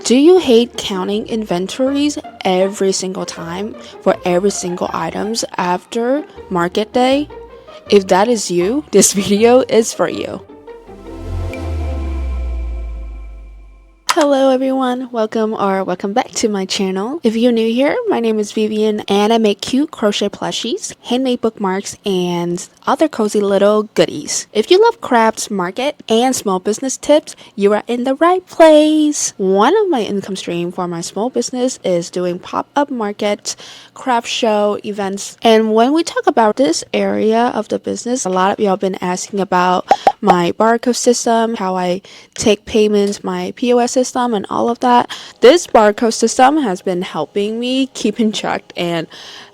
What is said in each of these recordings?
Do you hate counting inventories every single time for every single items after market day? If that is you, this video is for you. Hello everyone, welcome back to my channel. If you're new here, my name is Vivian and I make cute crochet plushies, handmade bookmarks, and other cozy little goodies. If you love crafts, market, and small business tips, you are in the right place. One of my income stream for my small business is doing pop-up markets, craft show, events. And when we talk about this area of the business, a lot of y'all been asking about my barcode system, how I take payments, my POS system, and all of that. This barcode system has been helping me keep in track, and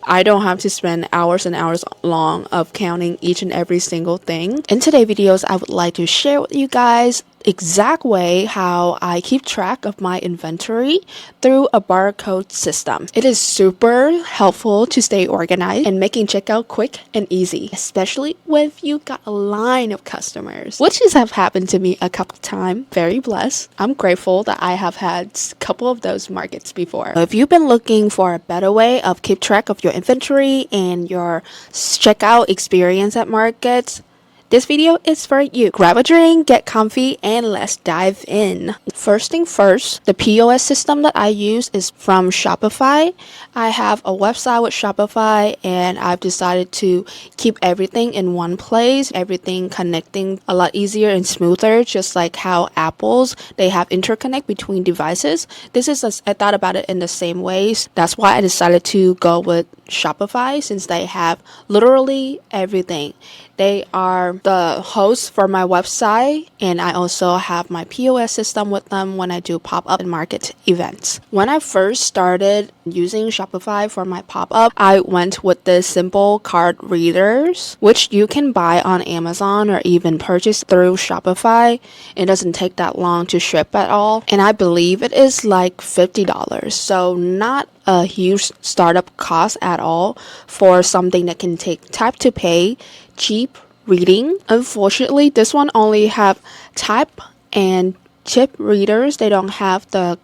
I don't have to spend hours and hours long of counting each and every single thing. In today's videos, I would like to share with you guys exact way how I keep track of my inventory through a barcode system. It is super helpful to stay organized and making checkout quick and easy, especially if you got a line of customers, which have happened to me a couple times. Very blessed. I'm grateful that I have had a couple of those markets before. If you've been looking for a better way of keep track of your inventory and your checkout experience at markets, this video is for you. Grab a drink, get comfy, and let's dive in. First thing first, the POS system that I use is from Shopify. I have a website with Shopify and I've decided to keep everything in one place, everything connecting a lot easier and smoother, just like how Apple's, they have interconnect between devices. I thought about it in the same ways. That's why I decided to go with Shopify, since they have literally everything. They are the host for my website, and I also have my POS system with them when I do pop-up and market events. When I first started using Shopify for my pop-up, I went with the simple card readers, which you can buy on Amazon or even purchase through Shopify. It doesn't take that long to ship at all, and I believe it is like $50, so not a huge startup cost at all for something that can take tap to pay, cheap reading. Unfortunately, this one only have type and chip readers. They don't have the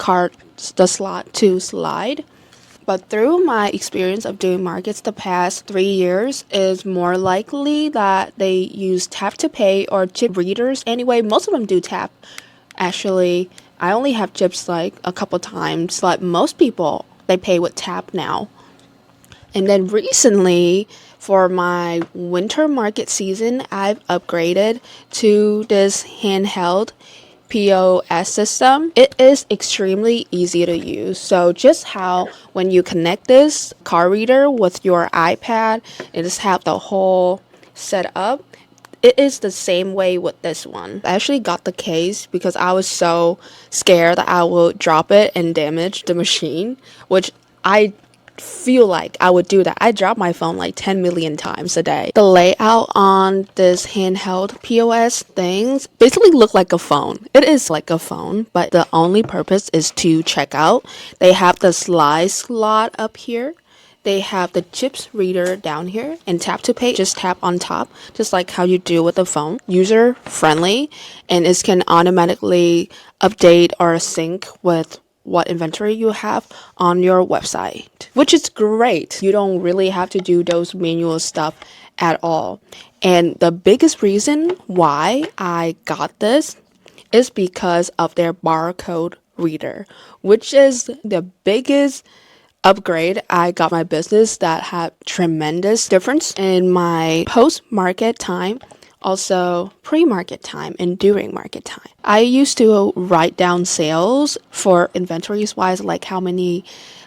slot to slide. But through my experience of doing markets the past 3 years, is more likely that they use tap to pay or chip readers. Anyway, most of them do tap. Actually, I only have chips like a couple times. Like most people, they pay with tap now. And then recently, for my winter market season, I've upgraded to this handheld POS system. It is extremely easy to use. So just how when you connect this card reader with your iPad, it just have the whole setup. It is the same way with this one. I actually got the case because I was so scared that I would drop it and damage the machine, which I feel like I would do that. I drop my phone like 10 million times a day. The layout on this handheld POS things basically look like a phone. It is like a phone, but the only purpose is to check out. They have the slide slot up here. They have the chips reader down here, and tap to pay, just tap on top, just like how you do with a phone. User friendly, and it can automatically update or sync with what inventory you have on your website, which is great. You don't really have to do those manual stuff at all. And the biggest reason why I got this is because of their barcode reader, which is the biggest upgrade I got my business that had tremendous difference in my post-market time, also pre-market time and during market time. I used to write down sales for inventories wise, like how many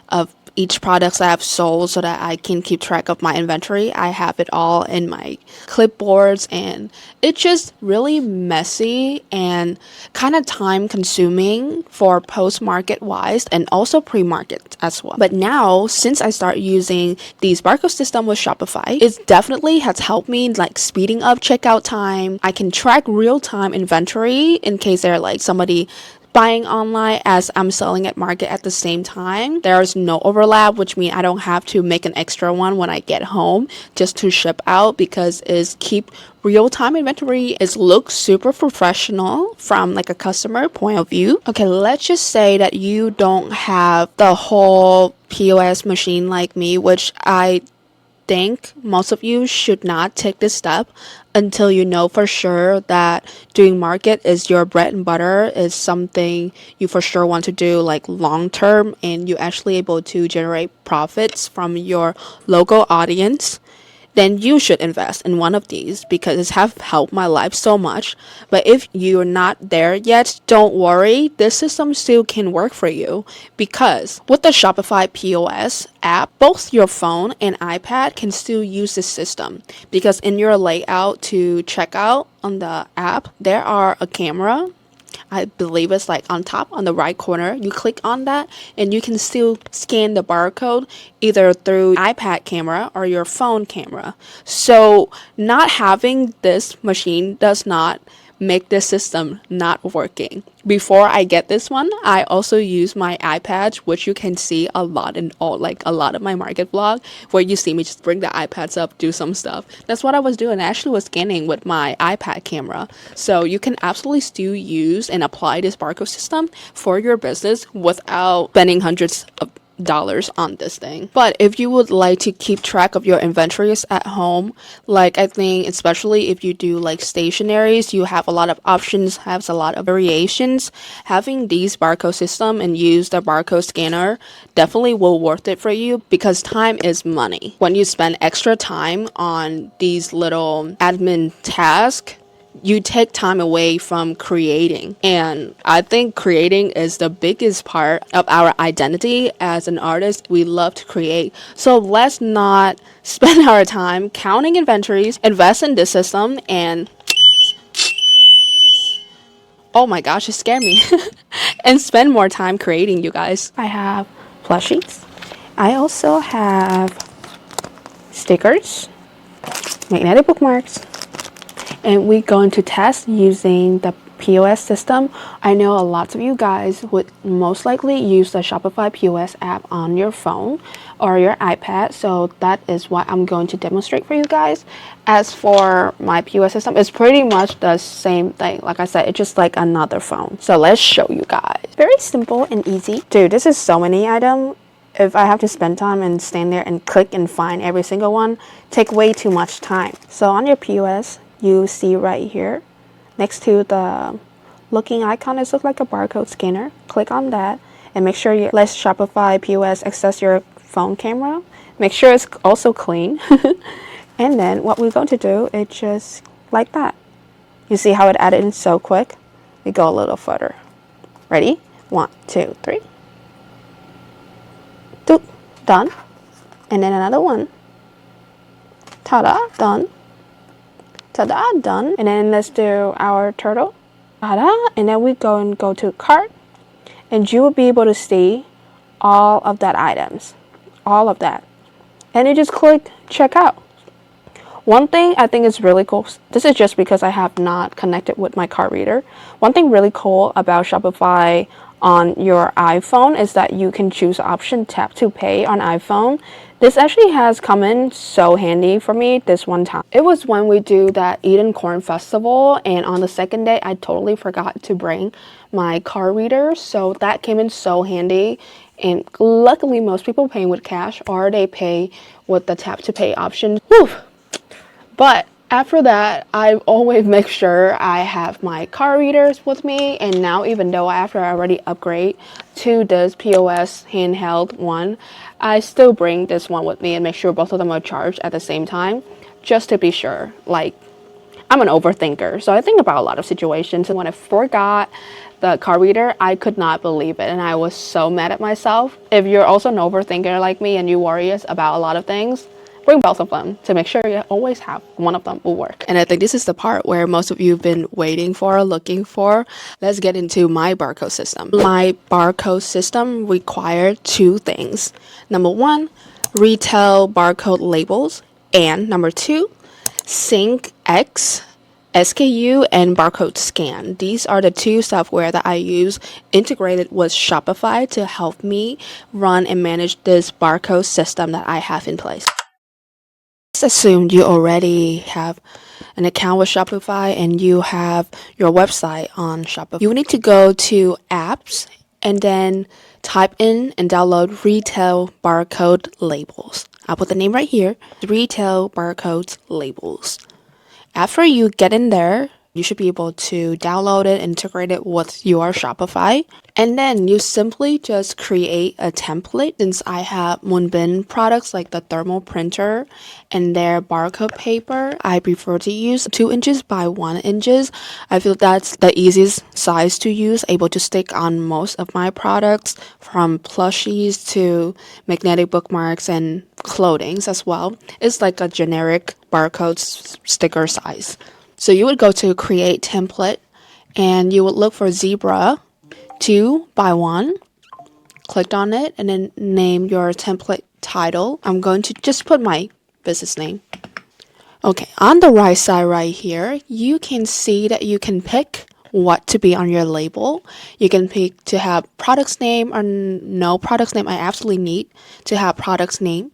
of each products I have sold, so that I can keep track of my inventory. I have it all in my clipboards, and it's just really messy and kind of time consuming for post-market wise and also pre-market as well. But now, since I start using these barcode system with Shopify, it definitely has helped me like speeding up checkout time. I can track real-time inventory in case they're like somebody buying online as I'm selling at market at the same time. There's no overlap, which means I don't have to make an extra one when I get home just to ship out, because it's keep real-time inventory. It looks super professional from like a customer point of view. Okay, let's just say that you don't have the whole POS machine like me, which I think most of you should not take this step until you know for sure that doing market is your bread and butter, is something you for sure want to do like long term, and you actually able to generate profits from your local audience. Then you should invest in one of these because it have helped my life so much. But if you're not there yet, don't worry. This system still can work for you, because with the Shopify POS app, both your phone and iPad can still use this system, because in your layout to check out on the app, there are a camera. I believe it's like on top on the right corner. You click on that and you can still scan the barcode either through iPad camera or your phone camera. So not having this machine does not make this system not working. Before I get this one, I also use my iPads, which you can see a lot in all, like a lot of my market vlog, where you see me just bring the iPads up, do some stuff. That's what I was doing. I actually was scanning with my iPad camera. So you can absolutely still use and apply this barcode system for your business without spending hundreds of dollars on this thing. But if you would like to keep track of your inventories at home, like I think especially if you do like stationaries, you have a lot of options, has a lot of variations. Having these barcode system and use the barcode scanner definitely will worth it for you, because time is money. When you spend extra time on these little admin tasks, you take time away from creating. And I think creating is the biggest part of our identity as an artist. We love to create. So let's not spend our time counting inventories, invest in this system, and oh my gosh, it scared me. And spend more time creating, you guys. I have plushies. I also have stickers, magnetic bookmarks, and we're going to test using the POS system. I know a lot of you guys would most likely use the Shopify POS app on your phone or your iPad, so that is what I'm going to demonstrate for you guys. As for my POS system, it's pretty much the same thing. Like I said, it's just like another phone. So let's show you guys. Very simple and easy. Dude, this is so many items. If I have to spend time and stand there and click and find every single one, take way too much time. So on your POS, you see right here next to the looking icon, it looks like a barcode scanner. Click on that and make sure you let Shopify POS access your phone camera. Make sure it's also clean. And then what we're going to do is just like that. You see how it added in so quick? We go a little further. Ready? 1, 2, 3. Doop, done. And then another one. Ta-da, done. Ta-da, done. And then let's do our turtle. Ta-da. And then we go to cart. And you will be able to see all of that items. All of that. And you just click checkout. One thing I think is really cool, this is just because I have not connected with my card reader. One thing really cool about Shopify on your iPhone is that you can choose the option tap to pay on iPhone. This actually has come in so handy for me this one time. It was when we do that Eden Corn Festival, and on the second day I totally forgot to bring my card reader, so that came in so handy. And luckily most people paying with cash or they pay with the tap to pay option. Whew. But after that, I always make sure I have my card readers with me. And now, even though after I already upgrade to this POS handheld one, I still bring this one with me and make sure both of them are charged at the same time, just to be sure. Like, I'm an overthinker, so I think about a lot of situations. And when I forgot the card reader, I could not believe it, and I was so mad at myself. If you're also an overthinker like me and you worry about a lot of things, bring both of them to make sure you always have one of them will work. And I think this is the part where most of you have been waiting for, looking for. Let's get into my barcode system. My barcode system required 2 things. Number 1, retail barcode labels, and number 2, SyncX SKU and barcode scan. These are the two software that I use integrated with Shopify to help me run and manage this barcode system that I have in place. Let's assume you already have an account with Shopify and you have your website on Shopify. You need to go to apps and then type in and download retail barcode labels. I'll put the name right here, retail barcode labels. After you get in there, you should be able to download it, integrate it with your Shopify, and then you simply just create a template. Since I have Moonbin products like the thermal printer and their barcode paper, I prefer to use 2 inches by 1 inches. I feel that's the easiest size to use, able to stick on most of my products, from plushies to magnetic bookmarks and clothings as well. It's like a generic barcode sticker size. So you would go to create template and you would look for zebra 2 by 1, click on it, and then name your template title. I'm going to just put my business name. Okay, on the right side right here, you can see that you can pick what to be on your label. You can pick to have product's name or no product's name. I absolutely need to have product's name.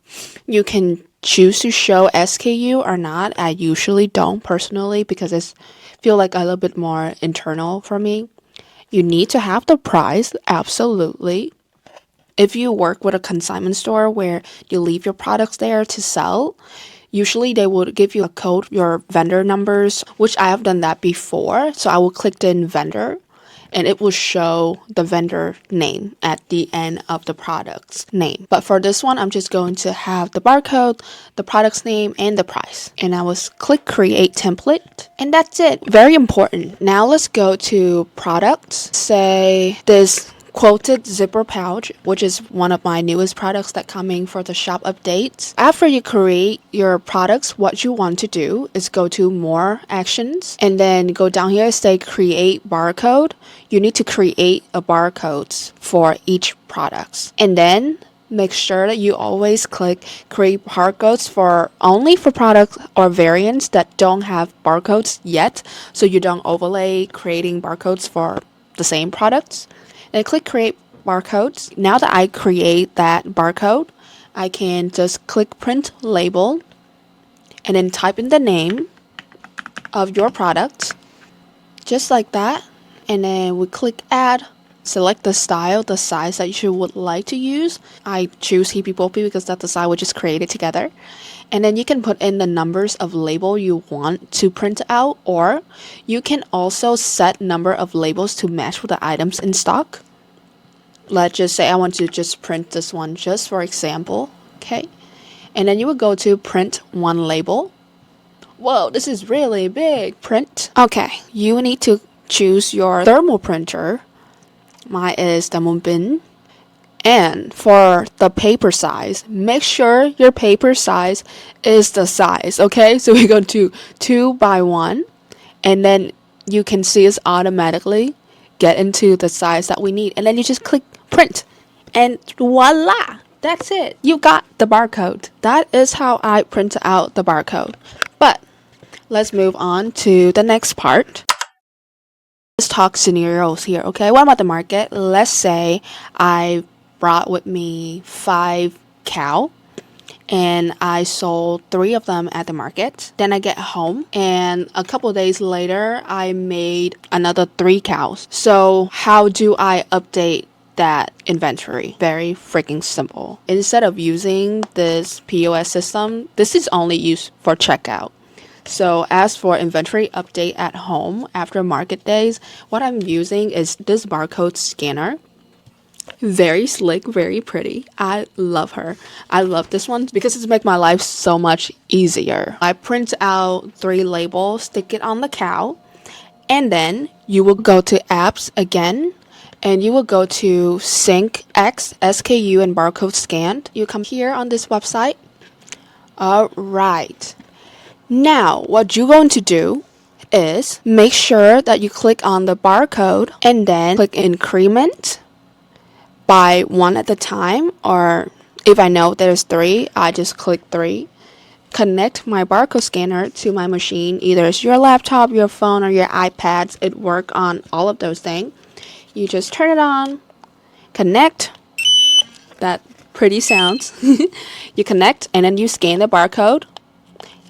You can choose to show SKU or not. I usually don't personally because I feel like a little bit more internal for me. You need to have the price, absolutely. If you work with a consignment store where you leave your products there to sell, usually they will give you a code, your vendor numbers, which I have done that before. So I will click in vendor and it will show the vendor name at the end of the product's name. But for this one, I'm just going to have the barcode, the product's name, and the price. And I will click create template. And that's it. Very important. Now let's go to products. Say this quilted zipper pouch, which is one of my newest products that coming for the shop updates. After you create your products, what you want to do is go to more actions and then go down here, say create barcode. You need to create a barcodes for each products. And then make sure that you always click create barcodes for only for products or variants that don't have barcodes yet, so you don't overlay creating barcodes for the same products. And click create barcodes. Now that I create that barcode, I can just click print label and then type in the name of your product, just like that. And then we click add, select the style, the size that you would like to use. I choose Hippie Poppy because that's the size we just created together. And then you can put in the numbers of label you want to print out, or you can also set number of labels to match with the items in stock. Let's just say I want to just print this one just for example, okay? And then you would go to print one label. Whoa, this is really big. Print. Okay, you need to choose your thermal printer. Mine is the Moonbin. And for the paper size, make sure your paper size is the size, okay? So we go to 2 by 1, and then you can see it's automatically get into the size that we need. And then you just click print, and voila, that's it. You got the barcode. That is how I print out the barcode. But let's move on to the next part. Let's talk scenarios here, okay? What about the market? Let's say I brought with me 5 cow and I sold 3 of them at the market. Then I get home and a couple days later I made another 3 cows. So how do I update that inventory? Very freaking simple. Instead of using this POS system, this is only used for checkout. So as for inventory update at home after market days, what I'm using is this barcode scanner. Very slick, very pretty. I love her. I love this one because it's make my life so much easier. I print out 3 labels, stick it on the cow, and then you will go to apps again, and you will go to SyncX, SKU, and barcode scanned. You come here on this website. All right. Now, what you're going to do is make sure that you click on the barcode and then click increment by 1 at a time, or if I know there's 3, I just click 3. connect my barcode scanner to my machine. Either it's your laptop, your phone, or your iPads. It works on all of those things. You just turn it on, connect, that pretty sounds. You connect and then you scan the barcode,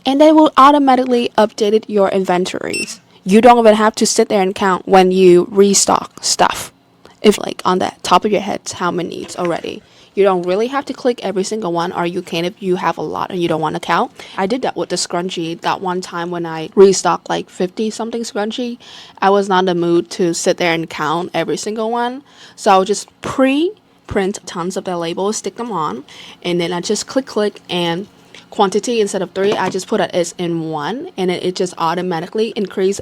and they will automatically update your inventories. You don't even have to sit there and count when you restock stuff. If like on the top of your head how many it's already. You don't really have to click every single one, or you can if you have a lot and you don't want to count. I did that with the scrunchie that one time when I restocked like 50 something scrunchie. I was not in the mood to sit there and count every single one. So I would just print tons of the labels, stick them on, and then I just click and quantity instead of 3, I just put it as in 1, and it just automatically increase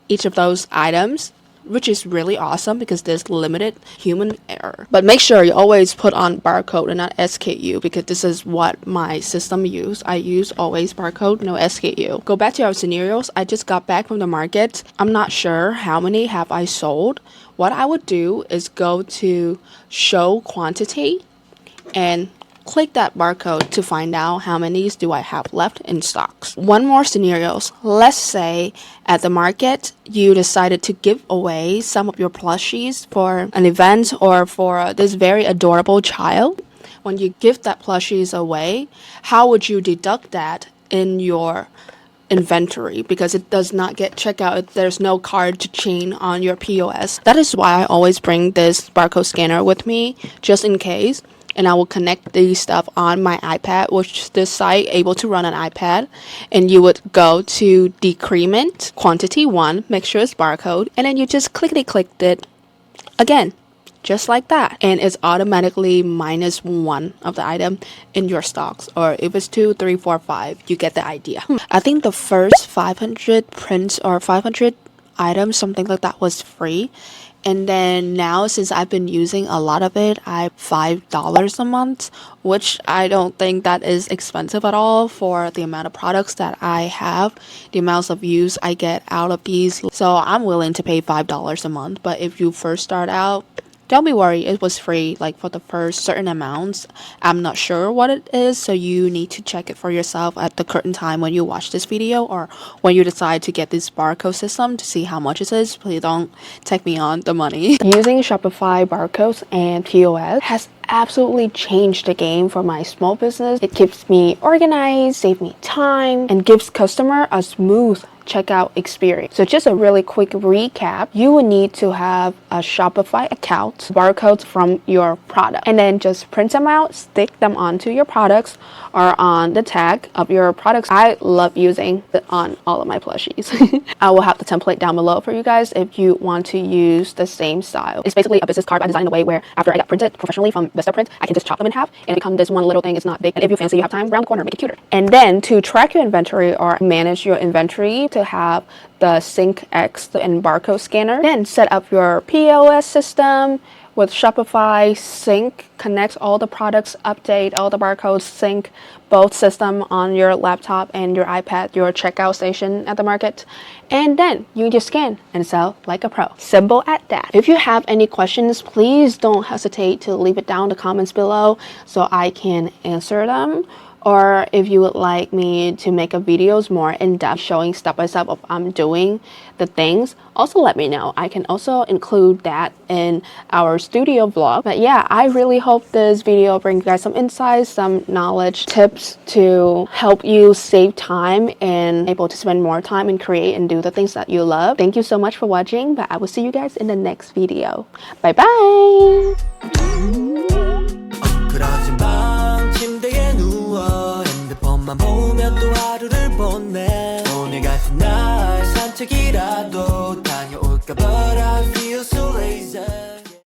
each of those items, which is really awesome because there's limited human error. But make sure you always put on barcode and not SKU, because this is what my system use. I use always barcode, no SKU. Go back to our scenarios. I just got back from the market. I'm not sure how many have I sold. What I would do is go to show quantity and click that barcode to find out how many do I have left in stocks. One more scenarios. Let's say at the market you decided to give away some of your plushies for an event or for this very adorable child. When you give that plushies away, how would you deduct that in your inventory, because it does not get checked out if there's no card to chain on your POS. That is why I always bring this barcode scanner with me just in case, and I will connect these stuff on my iPad, which this site able to run an iPad, and you would go to decrement quantity 1, make sure it's barcode, and then you just click it again, just like that, and it's automatically minus 1 of the item in your stocks. Or if it's 2, 3, 4, 5, you get the idea. I think the first 500 prints or 500 items, something like that, was free. And then now, since I've been using a lot of it, I have $5 a month, which I don't think that is expensive at all for the amount of products that I have, the amounts of use I get out of these. So I'm willing to pay $5 a month. But if you first start out, don't be worried, it was free like for the first certain amounts. I'm not sure what it is, so you need to check it for yourself at the current time when you watch this video, or when you decide to get this barcode system to see how much it is. Please don't take me on the money. Using Shopify barcodes and POS has absolutely changed the game for my small business. It keeps me organized, saves me time, and gives customer a smooth checkout experience. So just a really quick recap, you will need to have a Shopify account, barcodes from your product, and then just print them out, stick them onto your products or on the tag of your products. I love using it on all of my plushies. I will have the template down below for you guys if you want to use the same style. It's basically a business card I designed in a way where after I got printed professionally from Vistaprint, I can just chop them in half and become this one little thing. It's not big, and if you fancy, you have time, round the corner, make it cuter. And then to track your inventory or manage your inventory, to have the SyncX and barcode scanner, then set up your POS system with Shopify. Sync connects all the products, update all the barcodes, sync both system on your laptop and your iPad, your checkout station at the market, and then you just scan and sell like a pro. Simple at that. If you have any questions, please don't hesitate to leave it down in the comments below so I can answer them. Or if you would like me to make a videos more in-depth showing step-by-step of I'm doing the things, also let me know. I can also include that in our studio vlog. But yeah, I really hope this video brings you guys some insights, some knowledge, tips to help you save time and able to spend more time and create and do the things that you love. Thank you so much for watching, but I will see you guys in the next video. Bye bye! 만 보며 또 하루를 보내 오늘 같은 날 산책이라도